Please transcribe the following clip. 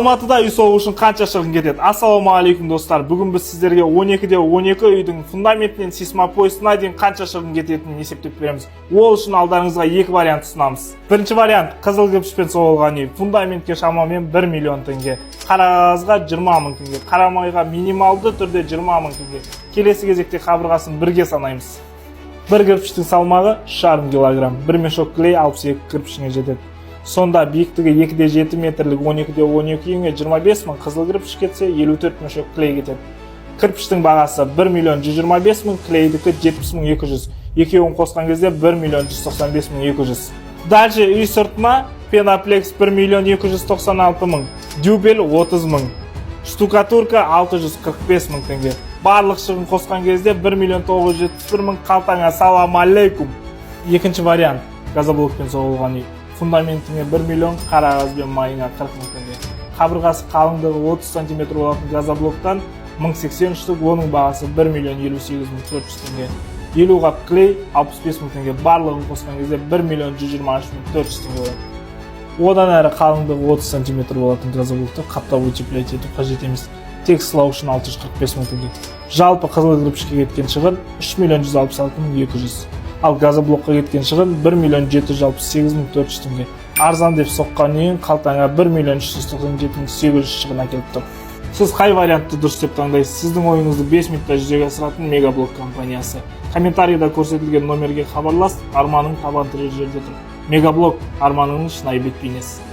Алматыда үй салу үшін қанша шығын кетеді? Ассалаумағалейкум достар. Бүгін біз сіздерге 12-12 үйдің фундаментінен сейсмопоясына дейін қанша шығын кететінін есептеп береміз. Ол үшін алдарыңызға екі вариант ұсынамыз. Бірінші вариант қызыл кірпішпен соғылған үй. Фундаментке шамамен 1 миллион теңге. Қара қағазға 20 мың теңге. Қарамайға минималды түрде 20 мың теңге. Келесі кезекте қабырғасын бірге санаймыз. Бір кірпіштің салмағы 3,5 килограмм. Бір мешок клей 62 кірпішіне жетеді. Сонда биіктігі 2,7 метрлік 12,12 үйіңе 25 мың қызыл кірпіш кетсе, 54 мешок клей кетеді. Кірпіштің бағасы 1 миллион 125 мың, клейдікі 70 мың 200. Екеуін қосқан кезде 1 миллион 195 мың 200. Дальше үй сыртына пеноплекс 1 миллион 296 мың, дюбель 30 мың, штукатурка 645 мың теңге. Барлық шығын қосқан кезде 1 миллион 971 мың. Қалтаңа салам алейкум. Екінші вариант газоблокпен соғылған үй. Фундаментіне 1 миллион, қара қағазбен майыңа 40 мың теңге. Қабырғасы қалыңдығы 30 см болатын газоблоктан 1080 штук, оның бағасы 1 миллион 58 мың 400 теңге. 50 қап клей 65 мың теңге. Барлығын қосқан кезде 1 миллион 123 мың 400 теңге болады. Одан әрі қалыңдығы 30 см болатын газоблокты қаптап утеплять ету қажет емес. Тек сылау үшін 645 мың теңге. Жалпы қызыл кірпішке кеткен шығын 3 миллион 166 мың 200. Ал газоблокқа кеткен шығын 1 миллион 768 мың 400 теңге. Арзан деп соққан үйің қалтаңа 1 миллион 397 мың 800 шығын әкеліп тұр. Сіз қай вариантты дұрыс деп таңдайсыз? Сіздің ойыңызды 5 минутта жүзеге асыратын Мегаблок компаниясы. Комментарийда көрсетілген номерге хабарлас, арманың табан тірер жерде тұр. Мегаблок, арманыңның шынайы бет бейнесі.